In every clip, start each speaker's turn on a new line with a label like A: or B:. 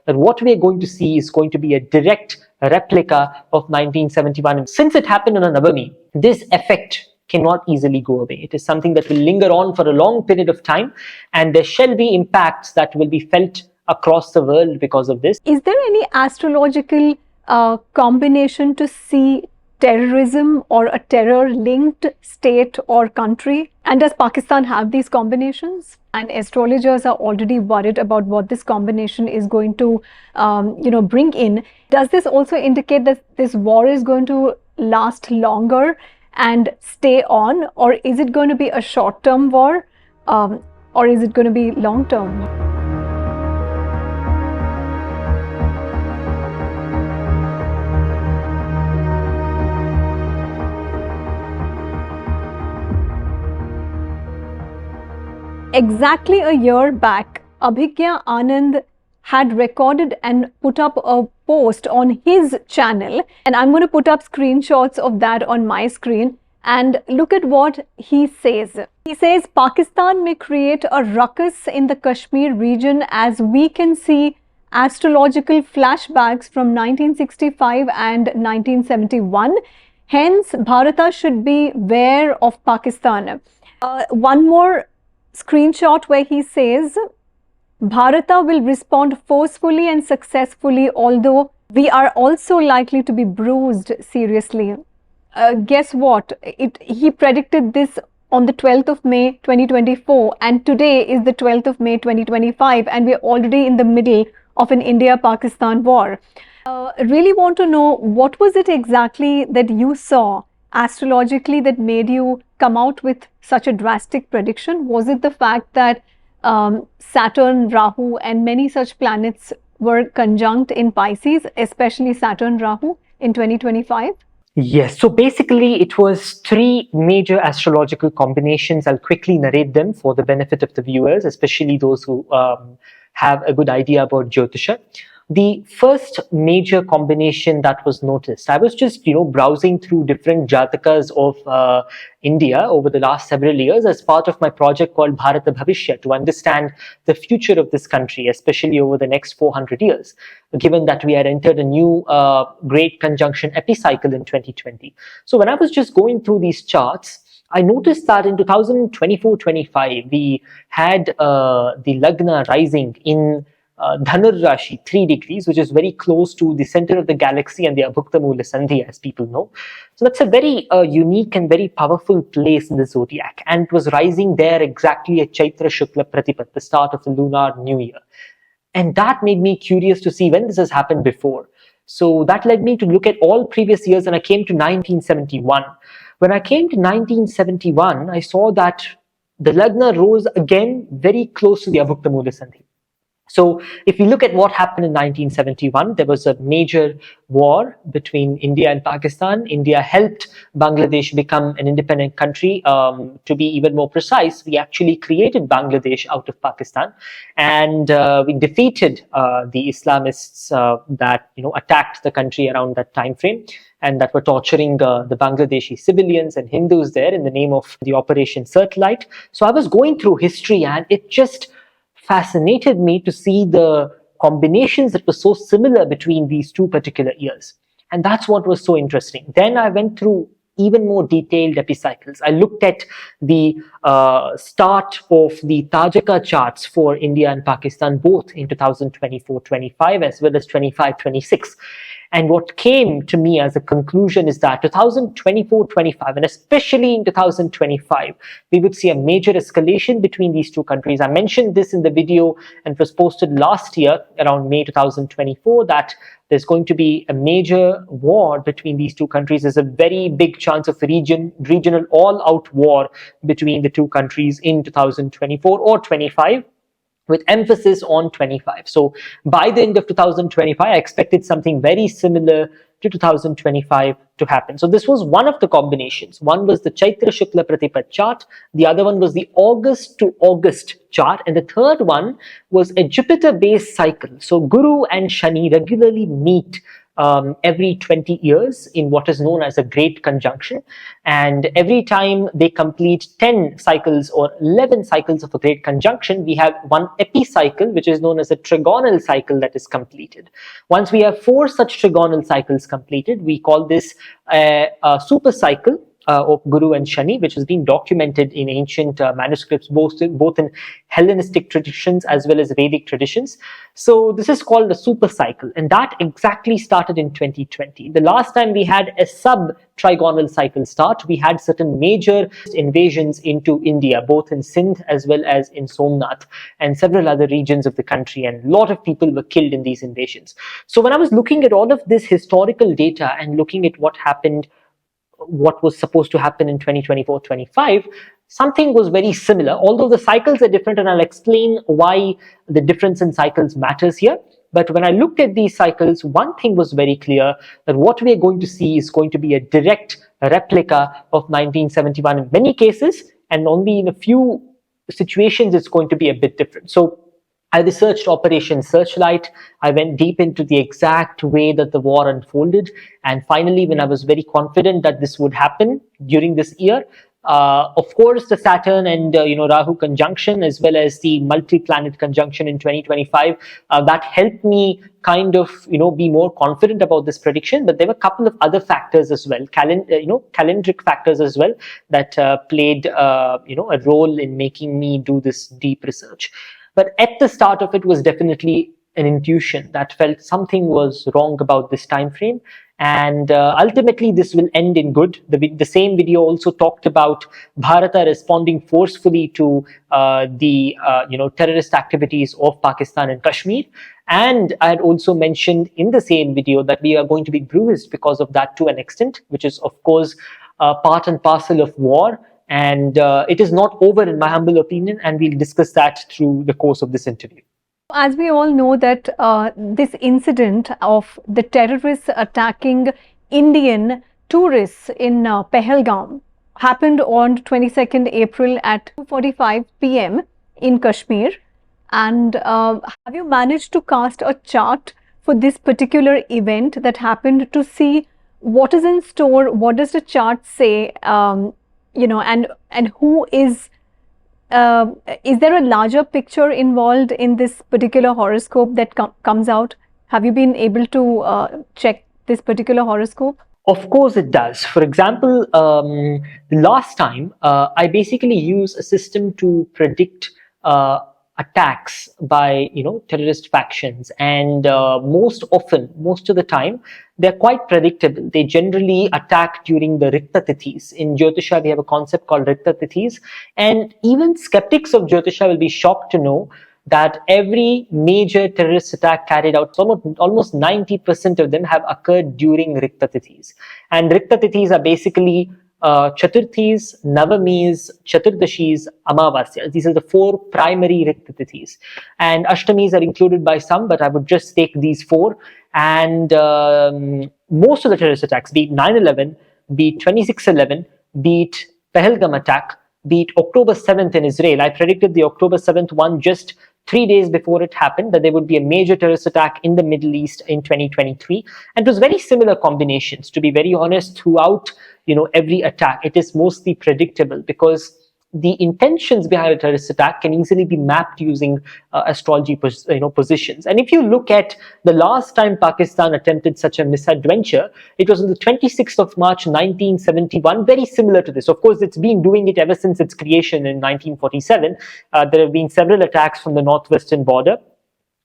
A: that what we are going to see is going to be a direct replica of 1971. Since it happened on a Navami, this effect cannot easily go away. It is something that will linger on for a long period of time, and there shall be impacts that will be felt across the world because of this.
B: Is there any astrological combination to see terrorism or a terror-linked state or country? And does Pakistan have these combinations? And astrologers are already worried about what this combination is going to, bring in. Does this also indicate that this war is going to last longer and stay on, or is it going to be a short-term war, or is it going to be long-term? Exactly a year back, Abhigya Anand had recorded and put up a post on his channel, and I'm going to put up screenshots of that on my screen, and look at what he says. He says Pakistan may create a ruckus in the Kashmir region as we can see astrological flashbacks from 1965 and 1971. Hence, Bharata should be ware of Pakistan. One more screenshot where he says Bharata will respond forcefully and successfully, although we are also likely to be bruised seriously. Guess what? He predicted this on the 12th of May 2024, and today is the 12th of May 2025, and we're already in the middle of an India-Pakistan war. Really want to know, what was it exactly that you saw astrologically that made you come out with such a drastic prediction? Was it the fact that Saturn-Rahu and many such planets were conjunct in Pisces, especially Saturn-Rahu in 2025?
A: Yes, so basically it was three major astrological combinations. I'll quickly narrate them for the benefit of the viewers, especially those who have a good idea about Jyotisha. The first major combination that was noticed, I was just, browsing through different jatakas of India over the last several years as part of my project called Bharata Bhavishya, to understand the future of this country, especially over the next 400 years, given that we had entered a new great conjunction epicycle in 2020. So when I was just going through these charts, I noticed that in 2024-25, we had the Lagna rising in Dhanur Rashi, 3 degrees, which is very close to the center of the galaxy and the Abhukta Mula Sandhi, as people know. So that's a very unique and very powerful place in the zodiac. And it was rising there exactly at Chaitra Shukla Pratipat, the start of the lunar new year. And that made me curious to see when this has happened before. So that led me to look at all previous years, and I came to 1971. When I came to 1971, I saw that the Lagna rose again very close to the Abhukta Mula Sandhi. So if you look at what happened in 1971, there was a major war between India and Pakistan. India helped Bangladesh become an independent country. To be even more precise, we actually created Bangladesh out of Pakistan, and we defeated the Islamists that attacked the country around that time frame, and that were torturing the Bangladeshi civilians and Hindus there in the name of the Operation Searchlight. So I was going through history, and it just fascinated me to see the combinations that were so similar between these two particular years. And that's what was so interesting. Then I went through even more detailed epicycles. I looked at the start of the Tajika charts for India and Pakistan, both in 2024-25 as well as 25-26. And what came to me as a conclusion is that 2024-25, and especially in 2025, we would see a major escalation between these two countries. I mentioned this in the video, and it was posted last year around May 2024, that there's going to be a major war between these two countries. There's a very big chance of regional all-out war between the two countries in 2024 or 25. With emphasis on 25. So by the end of 2025, I expected something very similar to 2025 to happen. So this was one of the combinations. One was the Chaitra Shukla Pratipat chart. The other one was the August to August chart. And the third one was a Jupiter-based cycle. So Guru and Shani regularly meet every 20 years in what is known as a great conjunction. And every time they complete 10 cycles or 11 cycles of a great conjunction, we have one epicycle, which is known as a trigonal cycle, that is completed. Once we have 4 such trigonal cycles completed, we call this a super cycle of Guru and Shani, which has been documented in ancient manuscripts, both in Hellenistic traditions as well as Vedic traditions. So this is called a super cycle, and that exactly started in 2020. The last time we had a sub-trigonal cycle start, we had certain major invasions into India, both in Sindh as well as in Somnath and several other regions of the country, and a lot of people were killed in these invasions. So when I was looking at all of this historical data and looking at what happened, what was supposed to happen in 2024-25, something was very similar, although the cycles are different, and I'll explain why the difference in cycles matters here. But when I looked at these cycles, one thing was very clear, that what we are going to see is going to be a direct replica of 1971 in many cases, and only in a few situations it's going to be a bit different. So I researched Operation Searchlight. I went deep into the exact way that the war unfolded. And finally, when I was very confident that this would happen during this year, of course, the Saturn and Rahu conjunction, as well as the multi-planet conjunction in 2025, that helped me kind of be more confident about this prediction. But there were a couple of other factors as well, calendric factors as well, that played a role in making me do this deep research. But at the start of it was definitely an intuition that felt something was wrong about this time frame. And ultimately, this will end in good. The same video also talked about Bharata responding forcefully to the terrorist activities of Pakistan and Kashmir. And I had also mentioned in the same video that we are going to be bruised because of that to an extent, which is, of course, part and parcel of war. And it is not over, in my humble opinion, and we'll discuss that through the course of this interview.
B: As we all know that this incident of the terrorists attacking Indian tourists in Pahalgam happened on 22nd April at 2:45 p.m. in Kashmir. And have you managed to cast a chart for this particular event that happened to see what is in store? What does the chart say? And who is there a larger picture involved in this particular horoscope that comes out? Have you been able to check this particular horoscope?
A: Of course it does. For example, last time I basically used a system to predict attacks by terrorist factions, and most of the time they're quite predictable. They generally attack during the Rikta Tithis. In Jyotisha, we have a concept called Rikta Tithis, and even skeptics of Jyotisha will be shocked to know that every major terrorist attack carried out, almost 90% of them have occurred during Rikta Tithis. And Rikta Tithis are basically Chaturthis, Navamis, Chaturdashis, Amavasyas. These are the 4 primary Rikta Tithis. And Ashtamis are included by some, but I would just take these 4. And most of the terrorist attacks, be it 9/11, be it 26/11, be it Pahalgam attack, be it October 7th in Israel. I predicted the October 7th one just 3 days before it happened, that there would be a major terrorist attack in the Middle East in 2023. And it was very similar combinations. To be very honest, throughout every attack, it is mostly predictable, because the intentions behind a terrorist attack can easily be mapped using astrology positions. And if you look at the last time Pakistan attempted such a misadventure, it was on the 26th of March 1971, very similar to this. Of course, it's been doing it ever since its creation in 1947. There have been several attacks from the northwestern border,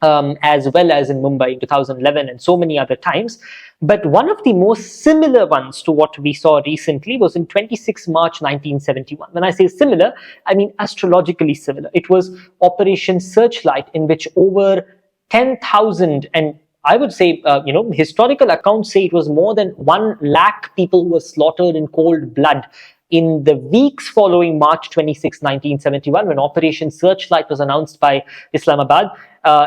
A: as well as in Mumbai in 2011 and so many other times. But one of the most similar ones to what we saw recently was in 26 March 1971. When I say similar, I mean astrologically similar. It was Operation Searchlight, in which over 10,000, and I would say, historical accounts say it was more than 1 lakh people who were slaughtered in cold blood in the weeks following March 26, 1971, when Operation Searchlight was announced by Islamabad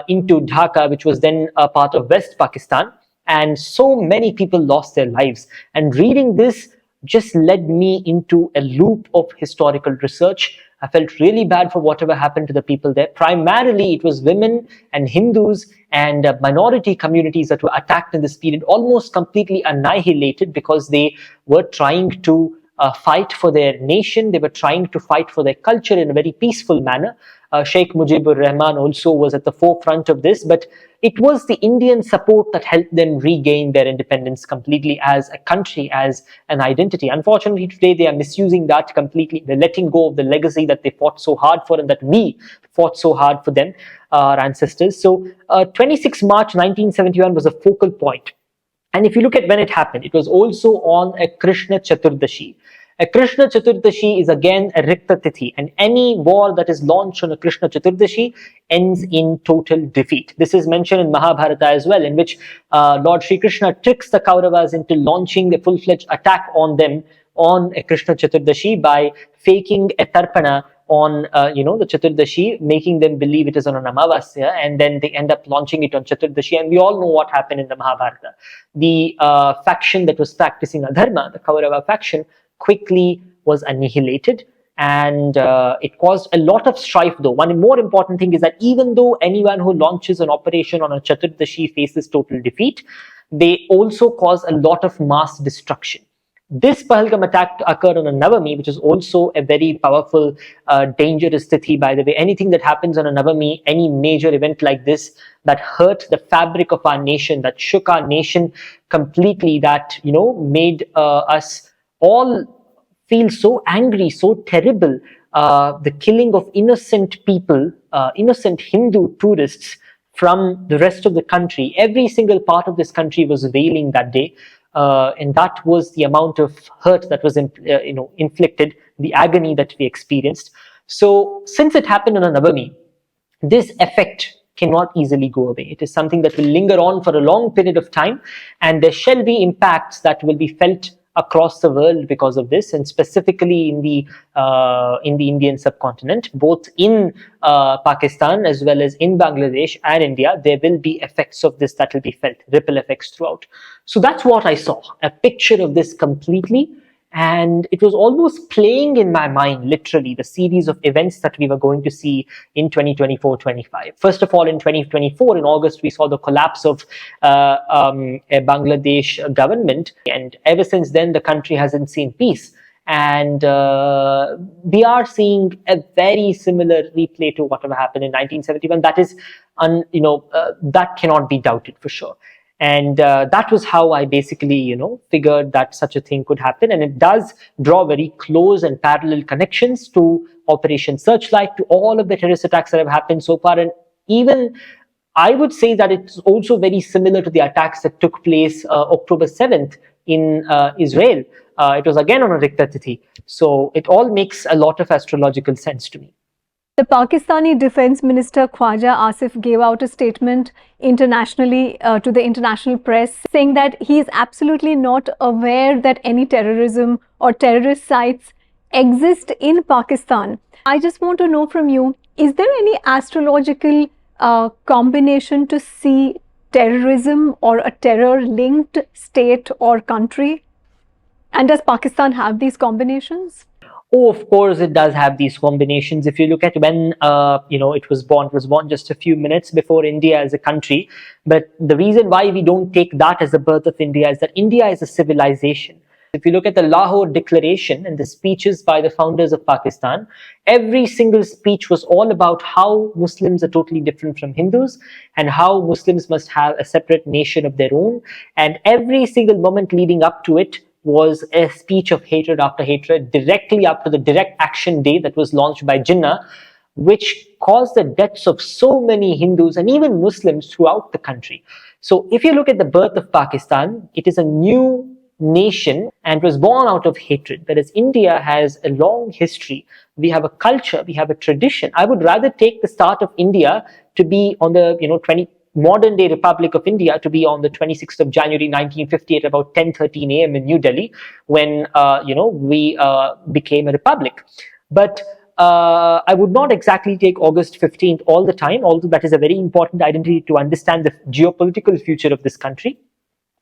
A: into Dhaka, which was then a part of West Pakistan. And so many people lost their lives. And reading this just led me into a loop of historical research, I felt really bad for whatever happened to the people there. Primarily, it was women and Hindus and minority communities that were attacked in this period, almost completely annihilated, because they were trying to fight for their nation. They were trying to fight for their culture in a very peaceful manner. Sheikh Mujibur Rahman also was at the forefront of this, but it was the Indian support that helped them regain their independence completely as a country, as an identity. Unfortunately, today they are misusing that completely. They're letting go of the legacy that they fought so hard for and that we fought so hard for them, our ancestors. So 26 March 1971 was a focal point. And if you look at when it happened, it was also on a Krishna Chaturdashi. A Krishna Chaturdashi is again a Rikta Tithi, and any war that is launched on a Krishna Chaturdashi ends in total defeat. This is mentioned in Mahabharata as well, in which Lord Sri Krishna tricks the Kauravas into launching a full-fledged attack on them on a Krishna Chaturdashi by faking a Tarpana on the Chaturdashi, making them believe it is on an Amavasya, and then they end up launching it on Chaturdashi. And we all know what happened in the Mahabharata. The faction that was practicing Adharma, the Kaurava faction, quickly was annihilated, and it caused a lot of strife. Though one more important thing is that even though anyone who launches an operation on a Chaturdashi faces total defeat, they also cause a lot of mass destruction. This Pahalgam attack occurred on a Navami, which is also a very powerful, dangerous tithi, by the way. Anything that happens on a Navami, any major event like this that hurt the fabric of our nation, that shook our nation completely, that made us all feel so angry, so terrible. The killing of innocent people, innocent Hindu tourists from the rest of the country. Every single part of this country was wailing that day. And that was the amount of hurt that was inflicted, the agony that we experienced. So since it happened on a Navami, this effect cannot easily go away. It is something that will linger on for a long period of time, and there shall be impacts that will be felt across the world because of this, and specifically in the Indian subcontinent, both in Pakistan as well as in Bangladesh and India. There will be effects of this that will be felt, ripple effects throughout. So that's what I saw, a picture of this completely. And it was almost playing in my mind, literally, the series of events that we were going to see in 2024-25. First of all, in 2024, in August, we saw the collapse of a Bangladesh government. And ever since then, the country hasn't seen peace. And we are seeing a very similar replay to whatever happened in 1971. That is, that cannot be doubted for sure. And that was how I basically, figured that such a thing could happen. And it does draw very close and parallel connections to Operation Searchlight, to all of the terrorist attacks that have happened so far. And even I would say that it's also very similar to the attacks that took place October 7th in Israel. It was again on a Rikta Tithi. So it all makes a lot of astrological sense to me.
B: The Pakistani Defense Minister Khwaja Asif gave out a statement internationally to the international press, saying that he is absolutely not aware that any terrorism or terrorist sites exist in Pakistan. I just want to know from you, is there any astrological combination to see terrorism or a terror-linked state or country? And does Pakistan have these combinations?
A: Oh, of course, it does have these combinations. If you look at when it was born just a few minutes before India as a country. But the reason why we don't take that as the birth of India is that India is a civilization. If you look at the Lahore Declaration and the speeches by the founders of Pakistan, every single speech was all about how Muslims are totally different from Hindus and how Muslims must have a separate nation of their own. And every single moment leading up to it was a speech of hatred after hatred, directly after the Direct Action Day that was launched by Jinnah, which caused the deaths of so many Hindus and even Muslims throughout the country. So if you look at the birth of Pakistan, it is a new nation and was born out of hatred, whereas India has a long history. We have a culture, we have a tradition. I would rather take the start of India to be on the modern day Republic of India to be on the 26th of January 1958 about 10:13 a.m. in New Delhi when we became a republic. But I would not exactly take August 15th all the time, although that is a very important identity to understand the geopolitical future of this country.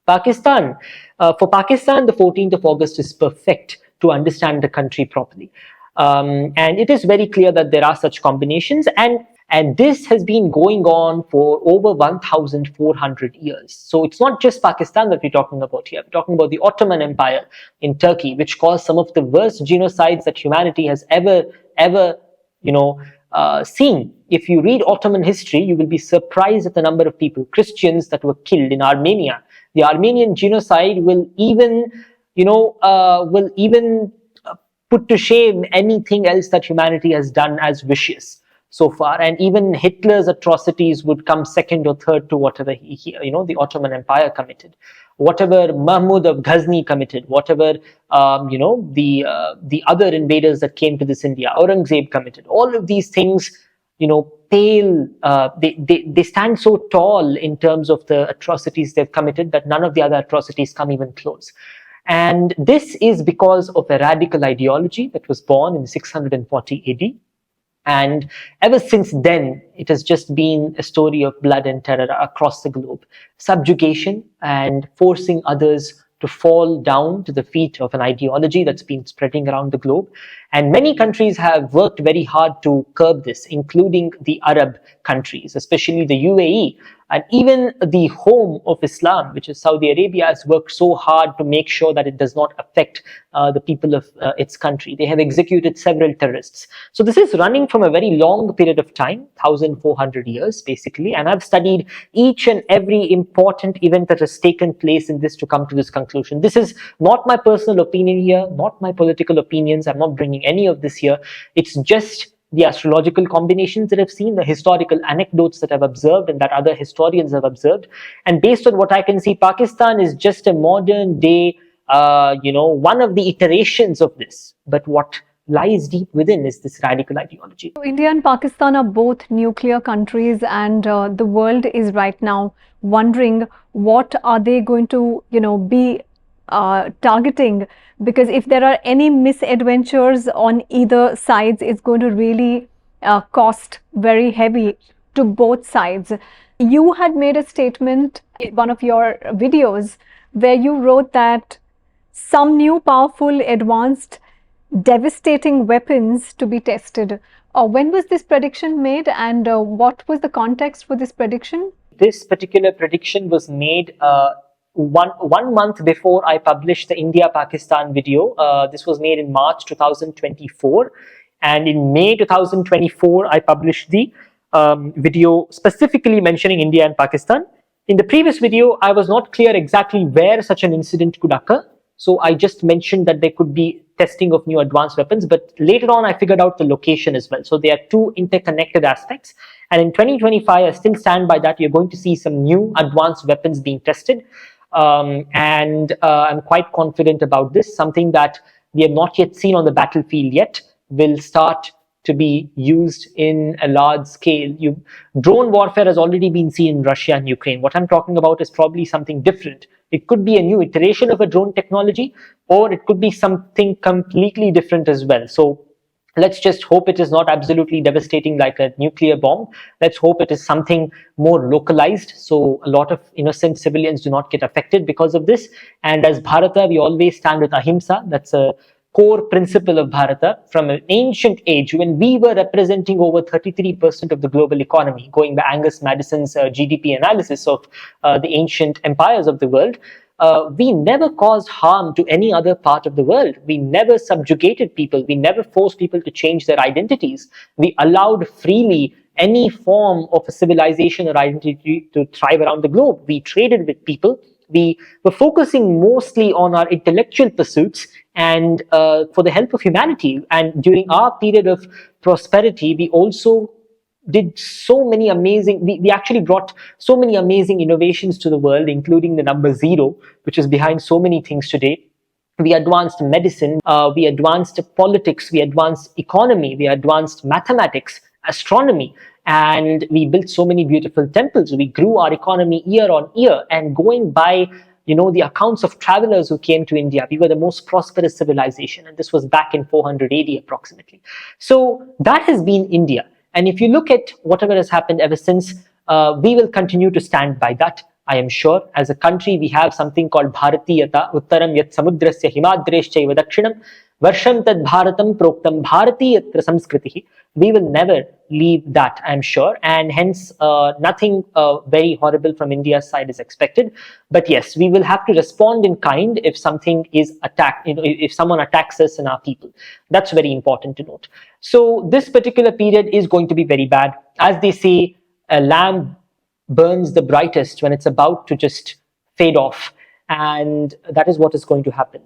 A: For Pakistan, the 14th of August is perfect to understand the country properly. And it is very clear that there are such combinations, and this has been going on for over 1,400 years. So it's not just Pakistan that we're talking about here. We're talking about the Ottoman Empire in Turkey, which caused some of the worst genocides that humanity has ever seen. If you read Ottoman history, you will be surprised at the number of people, Christians, that were killed in Armenia. The Armenian genocide will even put to shame anything else that humanity has done as vicious so far. And even Hitler's atrocities would come second or third to whatever the Ottoman Empire committed, whatever Mahmud of Ghazni committed, whatever the other invaders that came to this India, Aurangzeb committed. All of these things, pale. They stand so tall in terms of the atrocities they've committed that none of the other atrocities come even close. And this is because of a radical ideology that was born in 640 AD. And ever since then, it has just been a story of blood and terror across the globe. Subjugation and forcing others to fall down to the feet of an ideology that's been spreading around the globe. And many countries have worked very hard to curb this, including the Arab countries, especially the UAE. And even the home of Islam, which is Saudi Arabia, has worked so hard to make sure that it does not affect the people of its country. They have executed several terrorists. So this is running from a very long period of time, 1,400 years basically. And I've studied each and every important event that has taken place in this to come to this conclusion. This is not my personal opinion here, not my political opinions. I'm not bringing any of this here. It's just the astrological combinations that I've seen, the historical anecdotes that I've observed and that other historians have observed. And based on what I can see, Pakistan is just a modern day, one of the iterations of this. But what lies deep within is this radical ideology.
B: So India and Pakistan are both nuclear countries, and the world is right now wondering what are they going to, be targeting, because if there are any misadventures on either sides, it's going to really cost very heavy to both sides. You had made a statement in one of your videos where you wrote that some new powerful, advanced, devastating weapons to be tested. When was this prediction made, and what was the context for this prediction?
A: This particular prediction was made one month before I published the India-Pakistan video. This was made in March 2024. And in May 2024, I published the video specifically mentioning India and Pakistan. In the previous video, I was not clear exactly where such an incident could occur. So I just mentioned that there could be testing of new advanced weapons, but later on I figured out the location as well. So they are two interconnected aspects. And in 2025, I still stand by that. You're going to see some new advanced weapons being tested. And I'm quite confident about this. Something that we have not yet seen on the battlefield yet will start to be used in a large scale. Drone warfare has already been seen in Russia and Ukraine. What I'm talking about is probably something different. It could be a new iteration of a drone technology, or it could be something completely different as well. So let's just hope it is not absolutely devastating like a nuclear bomb. Let's hope it is something more localized, so a lot of innocent civilians do not get affected because of this. And as Bharata, we always stand with ahimsa. That's a core principle of Bharata from an ancient age, when we were representing over 33% of the global economy, going by Angus Madison's GDP analysis of the ancient empires of the world. We never caused harm to any other part of the world. We never subjugated people. We never forced people to change their identities. We allowed freely any form of a civilization or identity to thrive around the globe. We traded with people. We were focusing mostly on our intellectual pursuits and for the help of humanity. And during our period of prosperity, we also did so many amazing, we actually brought so many amazing innovations to the world, including the number 0, which is behind so many things today. We advanced medicine, we advanced politics, we advanced economy, we advanced mathematics, astronomy, and we built so many beautiful temples. We grew our economy year on year, and going by the accounts of travelers who came to India, we were the most prosperous civilization, and this was back in 400 AD approximately. So that has been India. And if you look at whatever has happened ever since, we will continue to stand by that. I am sure. As a country, we have something called Bharatiyata, Uttaram Yat Samudrasya Himadreshchaiva Dakshinam. Varsham tad Bharatam Proktam Bharati Yatra Samskriti. We will never leave that, I'm sure, and hence nothing very horrible from India's side is expected. But yes, we will have to respond in kind if something is attacked, if someone attacks us and our people. That's very important to note. So this particular period is going to be very bad. As they say, a lamp burns the brightest when it's about to just fade off, and that is what is going to happen.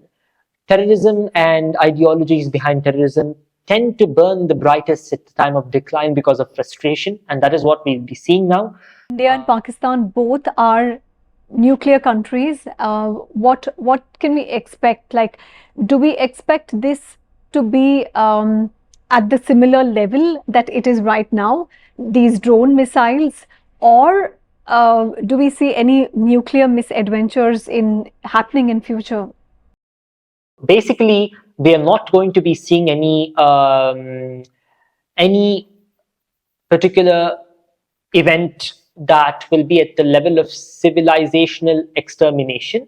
A: Terrorism and ideologies behind terrorism tend to burn the brightest at the time of decline because of frustration, and that is what we'll be seeing now.
B: India and Pakistan both are nuclear countries. What can we expect? Like, do we expect this to be at the similar level that it is right now, these drone missiles, or do we see any nuclear misadventures happening in future?
A: Basically, we are not going to be seeing any particular event that will be at the level of civilizational extermination.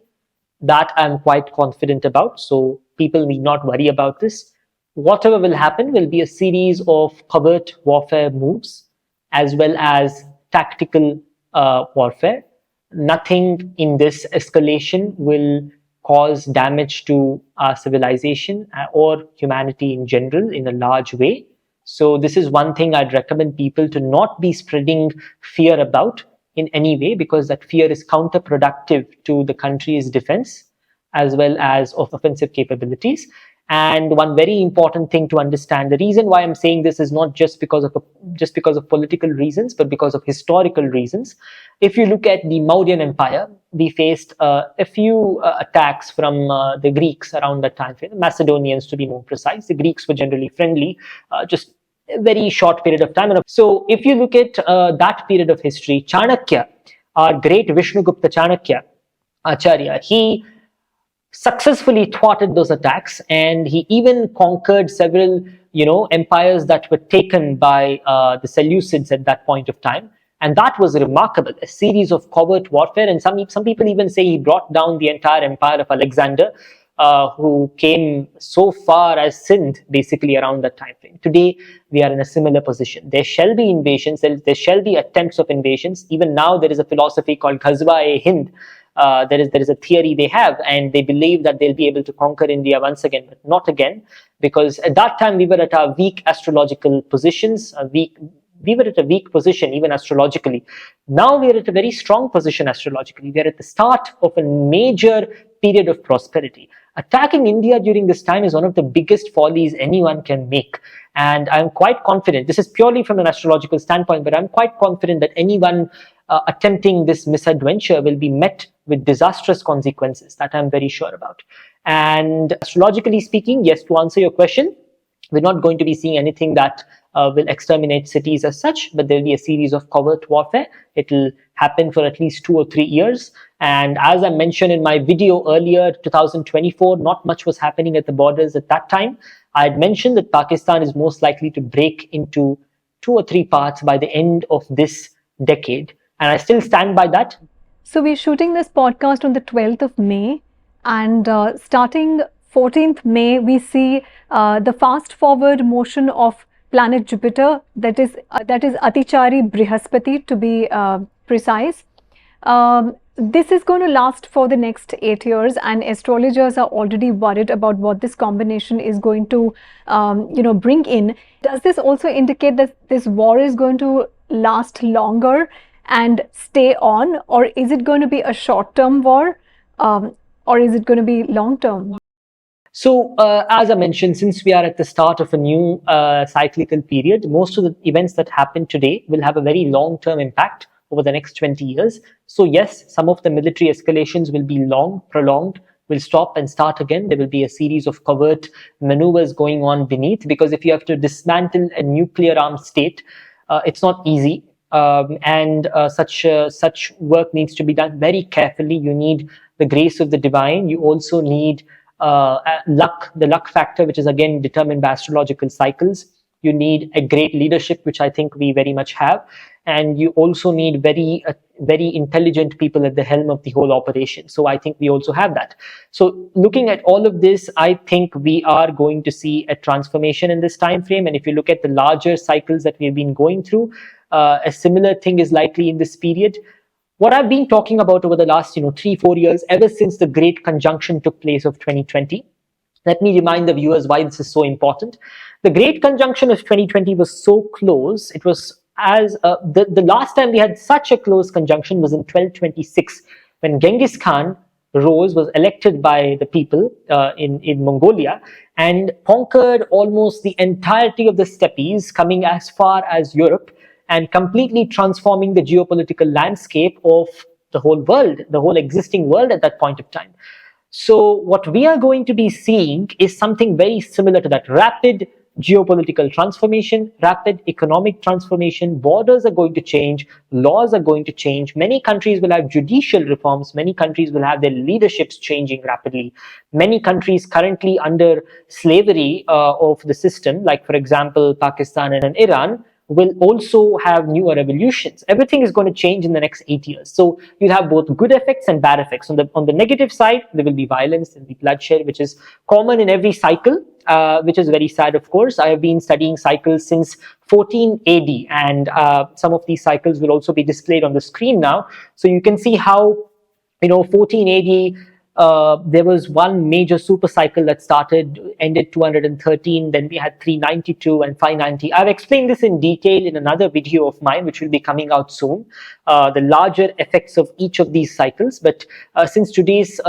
A: That I'm quite confident about. So people need not worry about this. Whatever will happen will be a series of covert warfare moves as well as tactical warfare. Nothing in this escalation will cause damage to our civilization or humanity in general in a large way. So this is one thing I'd recommend people to not be spreading fear about in any way, because that fear is counterproductive to the country's defense as well as of offensive capabilities. And one very important thing to understand, the reason why I'm saying this is not just because of political reasons, but because of historical reasons. If you look at the Mauryan Empire, we faced a few attacks from the Greeks around that time frame, Macedonians to be more precise. The Greeks were generally friendly, just a very short period of time. So if you look at that period of history, Chanakya, our great Vishnugupta Chanakya, Acharya, he successfully thwarted those attacks, and he even conquered several empires that were taken by the Seleucids at that point of time. And that was remarkable, a series of covert warfare. And some people even say he brought down the entire empire of Alexander, who came so far as Sindh, basically around that time frame. Today, we are in a similar position. There shall be invasions, there shall be attempts of invasions. Even now, there is a philosophy called Ghazwa-e-Hind. There is a theory they have, and they believe that they'll be able to conquer India once again, but not again, because at that time we were at our weak astrological positions, we were at a weak position even astrologically. Now we are at a very strong position astrologically. We are at the start of a major period of prosperity. Attacking India during this time is one of the biggest follies anyone can make. And I'm quite confident, this is purely from an astrological standpoint, but I'm quite confident that anyone attempting this misadventure will be met with disastrous consequences. That I'm very sure about. And astrologically speaking, yes, to answer your question, we're not going to be seeing anything that will exterminate cities as such, but there'll be a series of covert warfare. It'll happen for at least 2 or 3 years. And as I mentioned in my video earlier, 2024, not much was happening at the borders at that time. I had mentioned that Pakistan is most likely to break into 2 or 3 parts by the end of this decade. And I still stand by that.
B: So we're shooting this podcast on the 12th of May, and starting 14th May, we see the fast forward motion of planet Jupiter, that is Atichari Brihaspati to be precise. This is going to last for the next 8 years, and astrologers are already worried about what this combination is going to bring in. Does this also indicate that this war is going to last longer and stay on, or is it going to be a short-term war, or is it going to be long-term?
A: So, as I mentioned, since we are at the start of a new cyclical period, most of the events that happen today will have a very long-term impact over the next 20 years. So yes, some of the military escalations will be long, prolonged, will stop and start again. There will be a series of covert maneuvers going on beneath, because if you have to dismantle a nuclear armed state, it's not easy. And such work needs to be done very carefully. You need the grace of the divine. You also need luck, the luck factor, which is again determined by astrological cycles. You need a great leadership, which I think we very much have. And you also need very intelligent people at the helm of the whole operation. So I think we also have that. So looking at all of this, I think we are going to see a transformation in this time frame. And if you look at the larger cycles that we've been going through, a similar thing is likely in this period. What I've been talking about over the last 3-4 years, ever since the great conjunction took place of 2020, let me remind the viewers why this is so important. The great conjunction of 2020 was so close. It was as the last time we had such a close conjunction was in 1226, when Genghis Khan was elected by the people in Mongolia and conquered almost the entirety of the steppes, coming as far as Europe and completely transforming the geopolitical landscape of the whole world, the whole existing world at that point of time. So what we are going to be seeing is something very similar to that: rapid geopolitical transformation, rapid economic transformation. Borders are going to change, laws are going to change. Many countries will have judicial reforms. Many countries will have their leaderships changing rapidly. Many countries currently under slavery of the system, like for example Pakistan and Iran, will also have newer revolutions. Everything is going to change in the next 8 years. So you'll have both good effects and bad effects. On the negative side, there will be violence, there will be bloodshed, which is common in every cycle, which is very sad, of course. I have been studying cycles since 14 AD, and some of these cycles will also be displayed on the screen now. So you can see how, 14 AD, there was one major super cycle that ended 213, then we had 392 and 590. I've explained this in detail in another video of mine, which will be coming out soon, the larger effects of each of these cycles. But since today's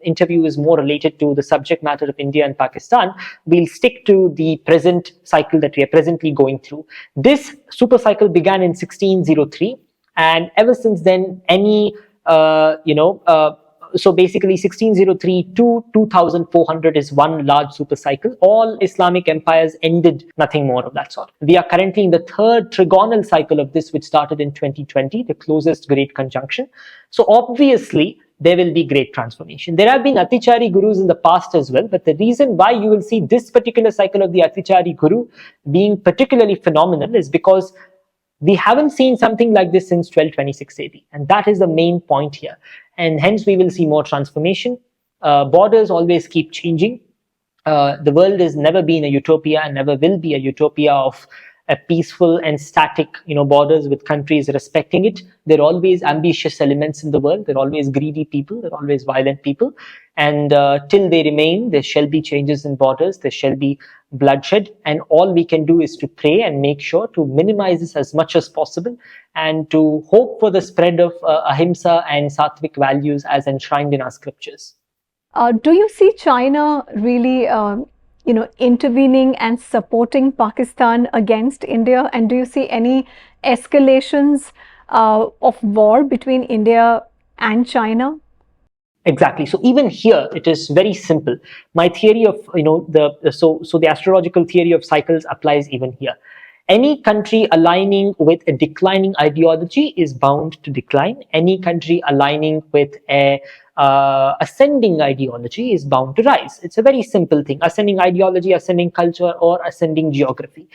A: interview is more related to the subject matter of India and Pakistan, we'll stick to the present cycle that we are presently going through. This super cycle began in 1603, and ever since then, so basically 1603 to 2400 is one large super cycle. All Islamic empires ended, nothing more of that sort. We are currently in the third trigonal cycle of this, which started in 2020, the closest great conjunction. So obviously, there will be great transformation. There have been Atichari Gurus in the past as well, but the reason why you will see this particular cycle of the Atichari Guru being particularly phenomenal is because we haven't seen something like this since 1226 AD. And that is the main point here. And hence we will see more transformation. Borders always keep changing. The world has never been a utopia and never will be a utopia of a peaceful and static, borders with countries respecting it. There are always ambitious elements in the world. There are always greedy people. There are always violent people. And till they remain, there shall be changes in borders. There shall be bloodshed. And all we can do is to pray and make sure to minimize this as much as possible and to hope for the spread of ahimsa and sattvic values as enshrined in our scriptures.
B: Do you see China really intervening and supporting Pakistan against India? And do you see any escalations of war between India and China?
A: Exactly. So even here, it is very simple. My theory of, the astrological theory of cycles applies even here. Any country aligning with a declining ideology is bound to decline. Any country aligning with a ascending ideology is bound to rise. It's a very simple thing: ascending ideology, ascending culture, or ascending geography.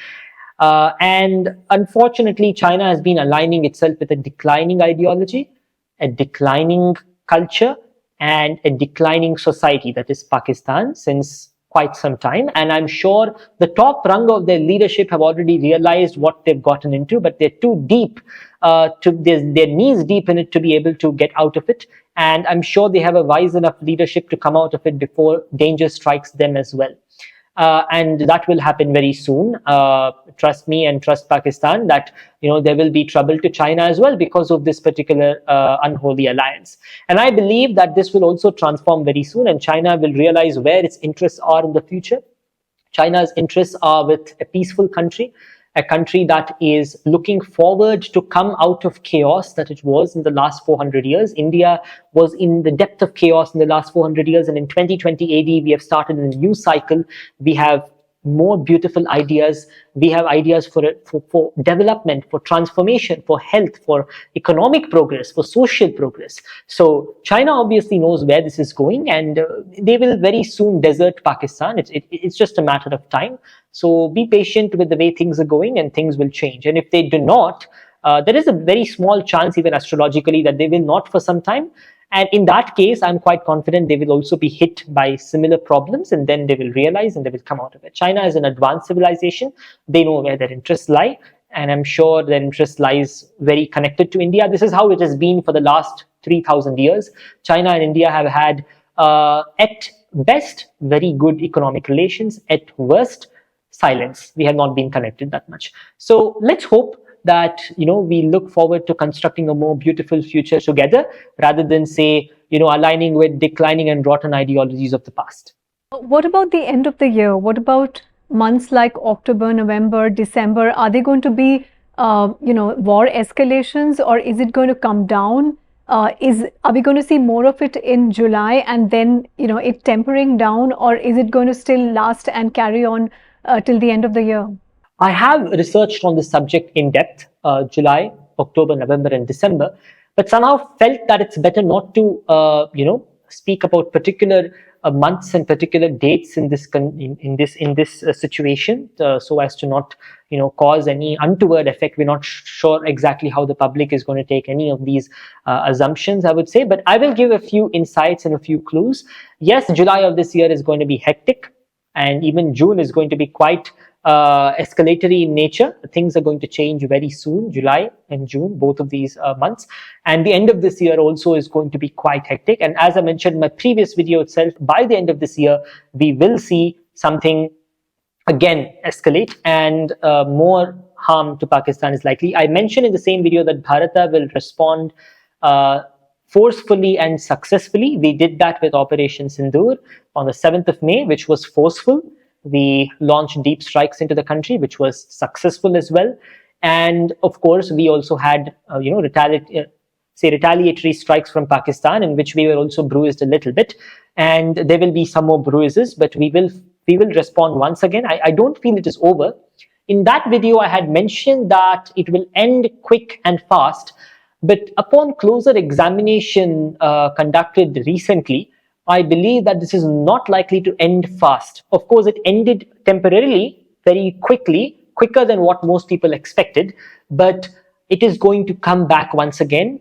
A: And unfortunately, China has been aligning itself with a declining ideology, a declining culture, and a declining society, that is Pakistan, since quite some time. And I'm sure the top rung of their leadership have already realized what they've gotten into, but they're too deep, their knees deep in it to be able to get out of it. And I'm sure they have a wise enough leadership to come out of it before danger strikes them as well. And that will happen very soon. Trust me and trust Pakistan that there will be trouble to China as well because of this particular unholy alliance. And I believe that this will also transform very soon, and China will realize where its interests are in the future. China's interests are with a peaceful country, a country that is looking forward to come out of chaos that it was in the last 400 years. India was in the depth of chaos in the last 400 years, and in 2020 AD, we have started a new cycle. We have more beautiful ideas. We have ideas for development, for transformation, for health, for economic progress, for social progress. So China obviously knows where this is going, and they will very soon desert Pakistan. It's just a matter of time. So be patient with the way things are going, and things will change. And if they do not, there is a very small chance, even astrologically, that they will not for some time. And in that case, I'm quite confident they will also be hit by similar problems, and then they will realize and they will come out of it. China is an advanced civilization. They know where their interests lie, and I'm sure their interest lies very connected to India. This is how it has been for the last 3,000 years. China and India have had, at best, very good economic relations. At worst, silence. We have not been connected that much. So let's hope that we look forward to constructing a more beautiful future together, rather than say aligning with declining and rotten ideologies of the past.
B: What about the end of the year? What about months like October, November, December? Are they going to be war escalations, or is it going to come down? Are we going to see more of it in July and then it tempering down, or is it going to still last and carry on till the end of the year?
A: I have researched on this subject in depth, July, October, November, and December, but somehow felt that it's better not to, speak about particular months and particular dates in this situation, so as to not, cause any untoward effect. We're not sure exactly how the public is going to take any of these assumptions, I would say, but I will give a few insights and a few clues. Yes, July of this year is going to be hectic, and even June is going to be quite escalatory in nature. Things are going to change very soon, July and June, both of these months. And the end of this year also is going to be quite hectic. And as I mentioned in my previous video itself, by the end of this year, we will see something again escalate, and more harm to Pakistan is likely. I mentioned in the same video that Bharata will respond forcefully and successfully. We did that with Operation Sindoor on the 7th of May, which was forceful. We launched deep strikes into the country, which was successful as well. And of course, we also had, retaliatory strikes from Pakistan, in which we were also bruised a little bit. And there will be some more bruises, but we will respond once again. I don't feel it is over. In that video, I had mentioned that it will end quick and fast. But upon closer examination conducted recently, I believe that this is not likely to end fast. Of course, it ended temporarily, very quickly, quicker than what most people expected, but it is going to come back once again,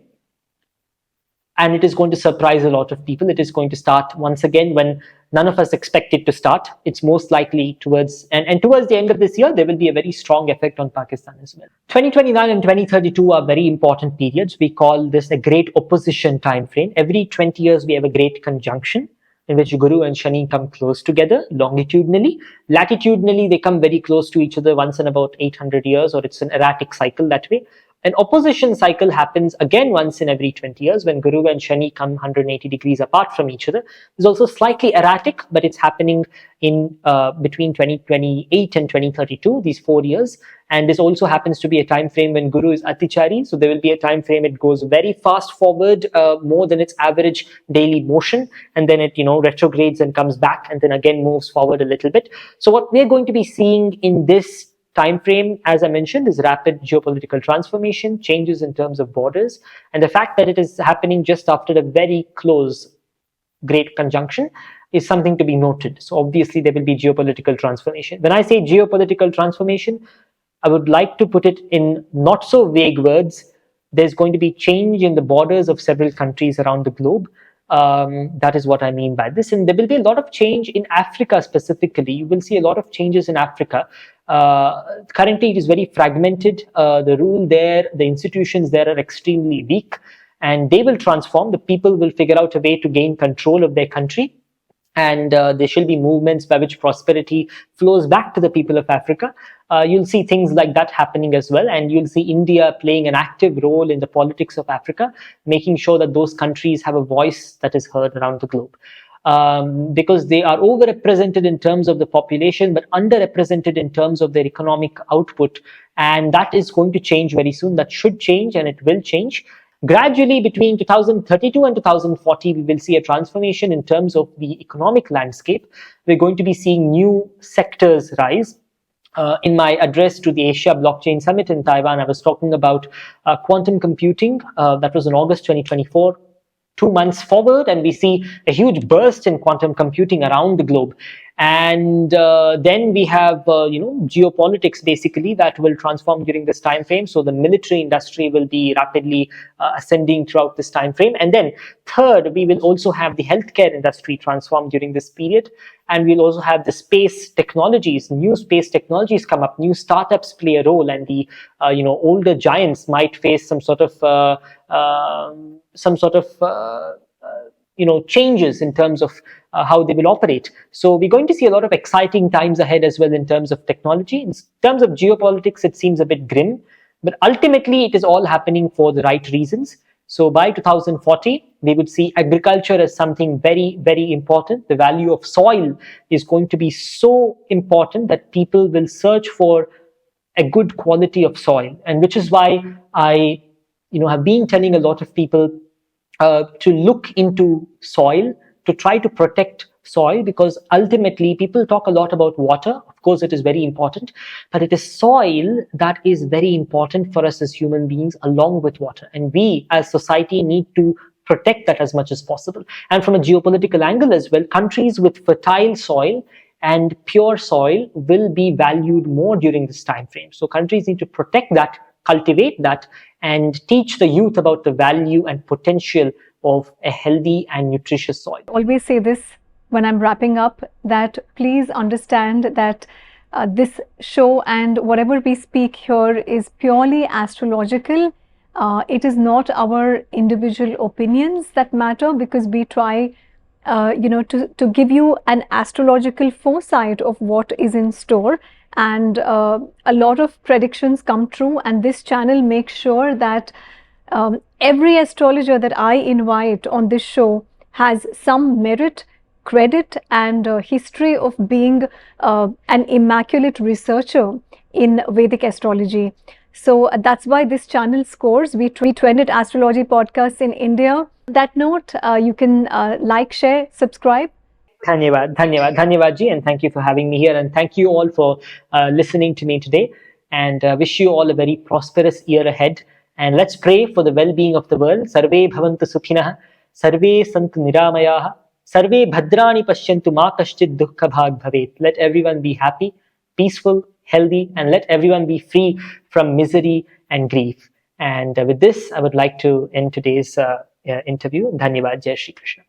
A: and it is going to surprise a lot of people. It is going to start once again when none of us expect it to start. It's most likely towards the end of this year, there will be a very strong effect on Pakistan as well. 2029 and 2032 are very important periods. We call this a great opposition time frame. Every 20 years, we have a great conjunction in which Guru and Shani come close together longitudinally. Latitudinally, they come very close to each other once in about 800 years, or it's an erratic cycle that way. An opposition cycle happens again once in every 20 years when Guru and Shani come 180 degrees apart from each other. It's also slightly erratic, but it's happening in between 2028 and 2032, these 4 years. And this also happens to be a time frame when Guru is Atichari. So there will be a time frame it goes very fast forward, more than its average daily motion. And then it, retrogrades and comes back, and then again moves forward a little bit. So what we're going to be seeing in this time frame, as I mentioned, is rapid geopolitical transformation, changes in terms of borders, and the fact that it is happening just after a very close great conjunction is something to be noted. So obviously there will be geopolitical transformation. When I say geopolitical transformation, I would like to put it in not so vague words. There's going to be change in the borders of several countries around the globe. That is what I mean by this. And there will be a lot of change in Africa specifically. You will see a lot of changes in Africa. Currently, it is very fragmented. The rule there, the institutions there are extremely weak, and they will transform. The people will figure out a way to gain control of their country, and there shall be movements by which prosperity flows back to the people of Africa. You'll see things like that happening as well, and you'll see India playing an active role in the politics of Africa, making sure that those countries have a voice that is heard around the globe. Because they are overrepresented in terms of the population, but underrepresented in terms of their economic output. And that is going to change very soon. That should change, and it will change. Gradually, between 2032 and 2040, we will see a transformation in terms of the economic landscape. We're going to be seeing new sectors rise. In my address to the Asia Blockchain Summit in Taiwan, I was talking about quantum computing. That was in August 2024. 2 months forward, and we see a huge burst in quantum computing around the globe. And then we have geopolitics basically that will transform during this time frame. So the military industry will be rapidly ascending throughout this time frame. And then third, we will also have the healthcare industry transform during this period. And we'll also have the space technologies, new space technologies come up, new startups play a role, and the older giants might face some sort of changes in terms of how they will operate. So we're going to see a lot of exciting times ahead as well in terms of technology. In terms of geopolitics, it seems a bit grim, but ultimately it is all happening for the right reasons. So by 2040, we would see agriculture as something very, very important. The value of soil is going to be so important that people will search for a good quality of soil, and which is why I have been telling a lot of people to look into soil, to try to protect soil, because ultimately people talk a lot about water. Of course, it is very important, but it is soil that is very important for us as human beings along with water. And we as society need to protect that as much as possible. And from a geopolitical angle as well, countries with fertile soil and pure soil will be valued more during this time frame. So countries need to protect that, cultivate that, and teach the youth about the value and potential of a healthy and nutritious soil.
B: I always say this when I'm wrapping up, that please understand that this show and whatever we speak here is purely astrological. It is not our individual opinions that matter, because we try to give you an astrological foresight of what is in store, and a lot of predictions come true, and this channel makes sure that every astrologer that I invite on this show has some merit, credit, and history of being an immaculate researcher in Vedic astrology. So that's why this channel scores. We trended Astrology Podcasts in India. On that note, you can like, share, subscribe.
A: Dhanyavad ji, and thank you for having me here, and thank you all for listening to me today, and wish you all a very prosperous year ahead. And let's pray for the well-being of the world. Sarve bhavantu sukhinah, sarve santu niramayah, sarve bhadrani pashyantu ma kaschid dukkha bhag bhavet. Let everyone be happy, peaceful, healthy, and let everyone be free from misery and grief. And with this, I would like to end today's interview. Dhanyavad. Jai Shri Krishna.